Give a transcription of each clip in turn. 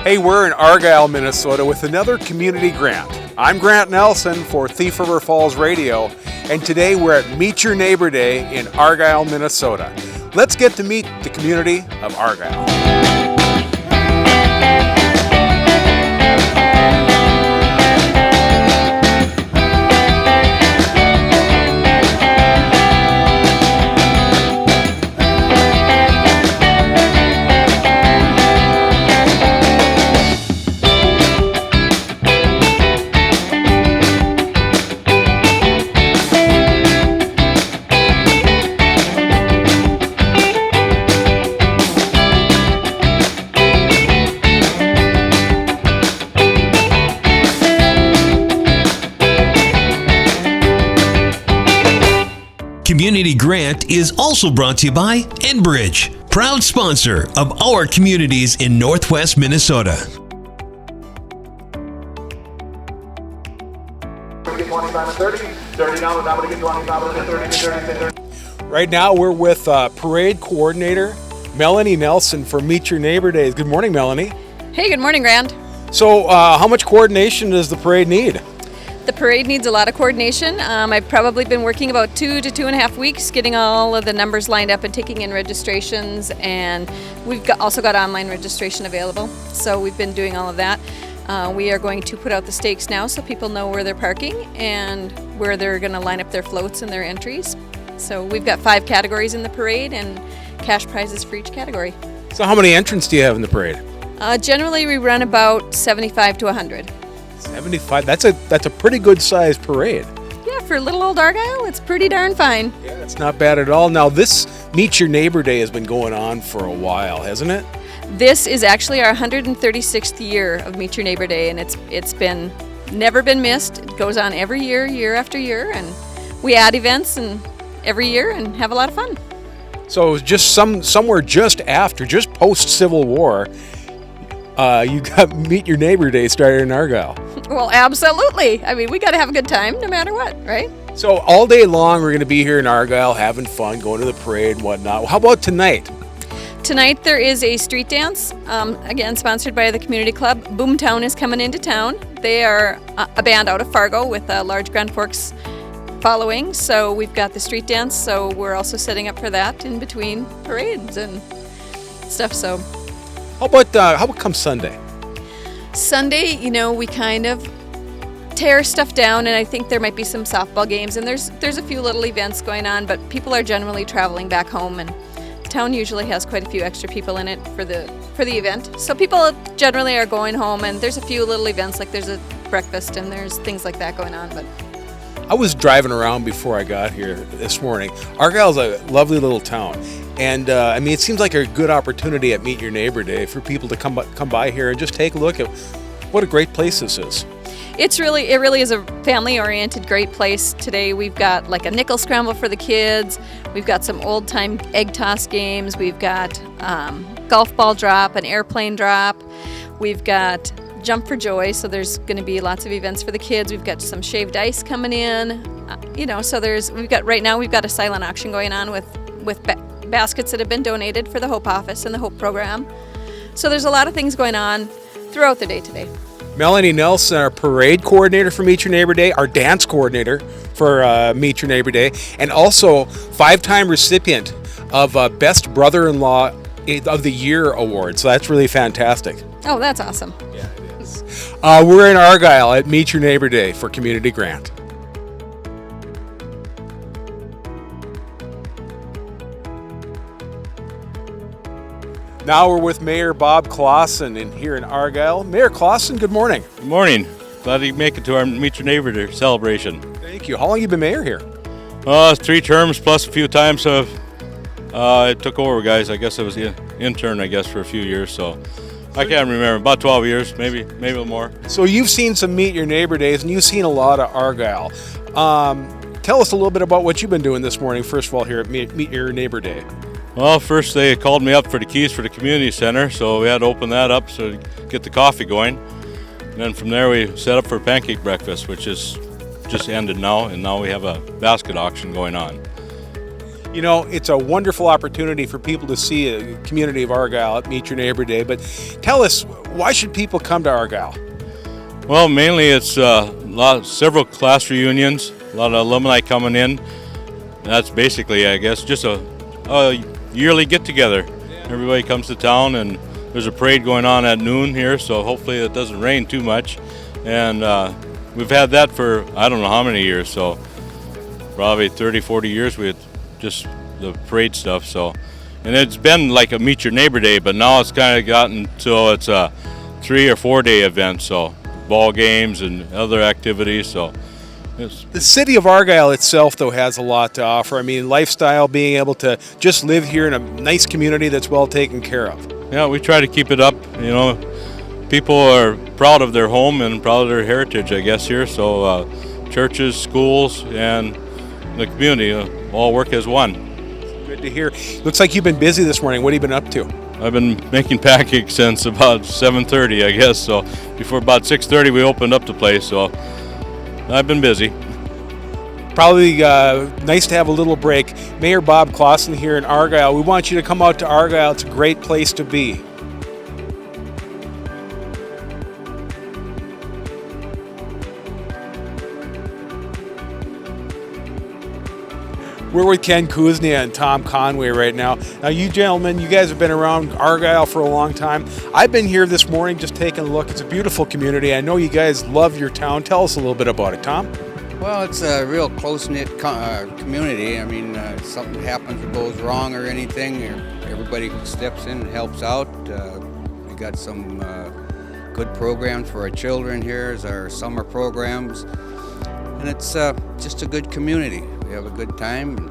Hey, we're in Argyle, Minnesota with another community grant. I'm Grant Nelson for Thief River Falls Radio, and today we're at Meet Your Neighbor Day in Argyle, Minnesota. Let's get to meet the community of Argyle. Community Grant is also brought to you by Enbridge, proud sponsor of our communities in Northwest Minnesota. Right now we're with parade coordinator Melanie Nelson for Meet Your Neighbor Days. Good morning, Melanie. Hey, good morning, Grant. So how much coordination does the parade need? The parade needs a lot of coordination. I've probably been working about 2 to 2.5 weeks getting all of the numbers lined up and taking in registrations, and we've also got online registration available, so we've been doing all of that. We are going to put out the stakes now so people know where they're parking and where they're going to line up their floats and their entries. So we've got 5 categories in the parade and cash prizes for each category. So how many entrants do you have in the parade? Generally we run about 75 to 100. 75, that's a pretty good sized parade. Yeah, for little old Argyle, it's pretty darn fine. Yeah, it's not bad at all. Now this Meet Your Neighbor Day has been going on for a while, hasn't it? This is actually our 136th year of Meet Your Neighbor Day, and it's been never been missed. It goes on every year, year after year, and we add events and every year and have a lot of fun. So it was just somewhere just post Civil War, you got Meet Your Neighbor Day started in Argyle. Well, absolutely. I mean, we got to have a good time no matter what, right? So all day long we're going to be here in Argyle having fun, going to the parade and whatnot. How about tonight? Tonight there is a street dance, again sponsored by the community club. Boomtown is coming into town. They are a band out of Fargo with a large Grand Forks following, so we've got the street dance, so we're also setting up for that in between parades and stuff. So how about come Sunday? Sunday, we kind of tear stuff down, and I think there might be some softball games, and there's a few little events going on, but people are generally traveling back home, and town usually has quite a few extra people in it for the event. So people generally are going home, and there's a few little events, like there's a breakfast and there's things like that going on. But I was driving around before I got here this morning. Argyle's a lovely little town. And it seems like a good opportunity at Meet Your Neighbor Day for people to come by here and just take a look at what a great place this is. It really is a family-oriented great place. Today we've got like a nickel scramble for the kids. We've got some old-time egg toss games. We've got golf ball drop, an airplane drop. We've got jump for joy, so there's going to be lots of events for the kids. We've got some shaved ice coming in. So we've got a silent auction going on with baskets that have been donated for the Hope Office and the Hope Program. So there's a lot of things going on throughout the day today. Melanie Nelson, our parade coordinator for Meet Your Neighbor Day, our dance coordinator for Meet Your Neighbor Day, and also 5-time recipient of Best Brother-in-Law of the Year award. So that's really fantastic. Oh, that's awesome. Yeah, it is. We're in Argyle at Meet Your Neighbor Day for Community Grant. Now we're with Mayor Bob Clausen here in Argyle. Mayor Clausen, good morning. Good morning. Glad to make it to our Meet Your Neighbor Day celebration. Thank you. How long have you been mayor here? 3 terms plus a few times. I took over, guys. I guess I was the intern, for a few years. So I can't remember. About 12 years, maybe a little more. So you've seen some Meet Your Neighbor Days, and you've seen a lot of Argyle. Tell us a little bit about what you've been doing this morning, first of all, here at Meet Your Neighbor Day. Well, first they called me up for the keys for the community center, so we had to open that up to get the coffee going. And then from there we set up for pancake breakfast, which is just ended now, and now we have a basket auction going on. You know, it's a wonderful opportunity for people to see a community of Argyle at Meet Your Neighbor Day, but tell us, Why should people come to Argyle? Well, mainly it's several class reunions, a lot of alumni coming in. That's basically, I guess, just a yearly get-together. Everybody comes to town, and there's a parade going on at noon here, so hopefully it doesn't rain too much. And we've had that for I don't know how many years, so probably 30, 40 years with just the parade stuff. So, and it's been like a Meet Your Neighbor Day, but now it's kind of gotten so it's a 3 or 4 day event, so ball games and other activities. So the city of Argyle itself, though, has a lot to offer. I mean, lifestyle, being able to just live here in a nice community that's well taken care of. Yeah, we try to keep it up. You know, people are proud of their home and proud of their heritage, I guess, here. So churches, schools, and the community all work as one. Good to hear. Looks like you've been busy this morning. What have you been up to? I've been making pancakes since about 7:30, I guess. So before about 6:30, we opened up the place. So I've been busy. Probably nice to have a little break. Mayor Bob Clausen here in Argyle. We want you to come out to Argyle. It's a great place to be. We're with Ken Kuznia and Tom Conway right now. Now, you gentlemen, you guys have been around Argyle for a long time. I've been here this morning just taking a look. It's a beautiful community. I know you guys love your town. Tell us a little bit about it, Tom. Well, it's a real close-knit community. I mean, if something happens or goes wrong or anything, everybody steps in and helps out. We got some good programs for our children here as our summer programs. And it's just a good community. We have a good time.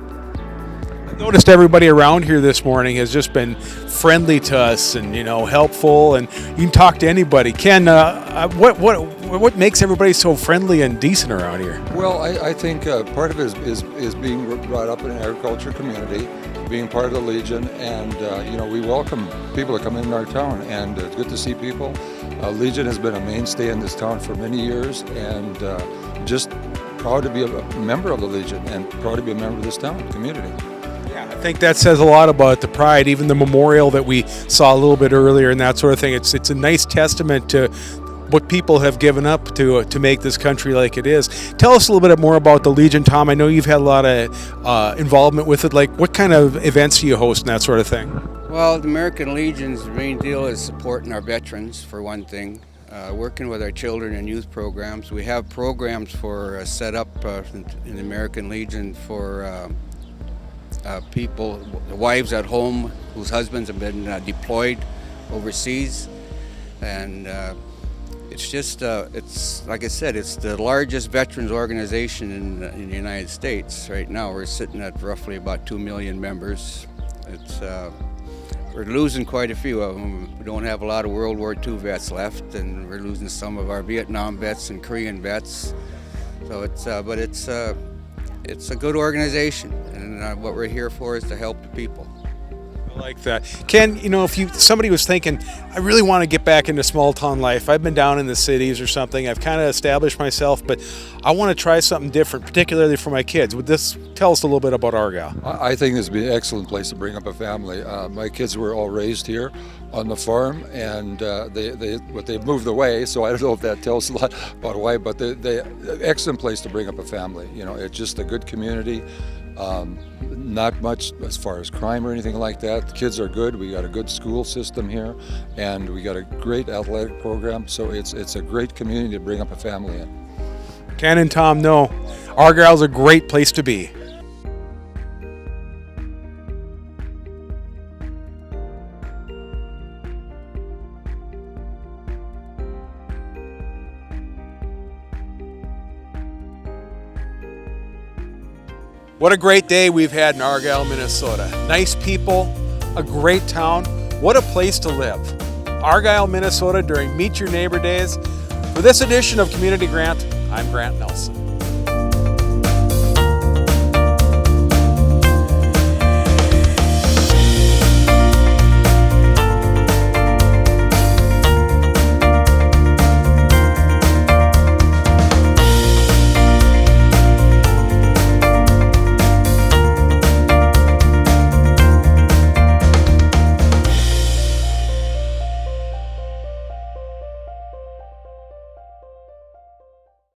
I noticed everybody around here this morning has just been friendly to us and, you know, helpful, and you can talk to anybody. Ken, what makes everybody so friendly and decent around here? Well, I think part of it is being brought up in an agriculture community, being part of the Legion, and you know, we welcome people to come in our town, and it's good to see people. Legion has been a mainstay in this town for many years, and just proud to be a member of the Legion and proud to be a member of this town community. Yeah, I think that says a lot about the pride, even the memorial that we saw a little bit earlier and that sort of thing. It's a nice testament to what people have given up to make this country like it is. Tell us a little bit more about the Legion, Tom. I know you've had a lot of involvement with it. Like, what kind of events do you host and that sort of thing? Well, the American Legion's main deal is supporting our veterans, for one thing. Working with our children and youth programs. We have programs for set up in the American Legion for people, wives at home whose husbands have been deployed overseas. And it's just, it's like I said, it's the largest veterans organization in the United States. Right now we're sitting at roughly about 2 million members. We're losing quite a few of them. We don't have a lot of World War II vets left, and we're losing some of our Vietnam vets and Korean vets. So but it's a good organization, and what we're here for is to help the people. I like that. Ken, you know, if somebody was thinking, I really want to get back into small town life. I've been down in the cities or something. I've kind of established myself, but I want to try something different, particularly for my kids. Would this tell us a little bit about Argyle? I think this would be an excellent place to bring up a family. My kids were all raised here on the farm, and they've moved away, so I don't know if that tells a lot about why, but they excellent place to bring up a family. You know, it's just a good community. Not much as far as crime or anything like that. The kids are good. We got a good school system here, and we got a great athletic program, so it's a great community to bring up a family in. Ken and Tom know Argyle's a great place to be. What a great day we've had in Argyle, Minnesota. Nice people, a great town. What a place to live. Argyle, Minnesota during Meet Your Neighbor Days. For this edition of Community Grant, I'm Grant Nelson.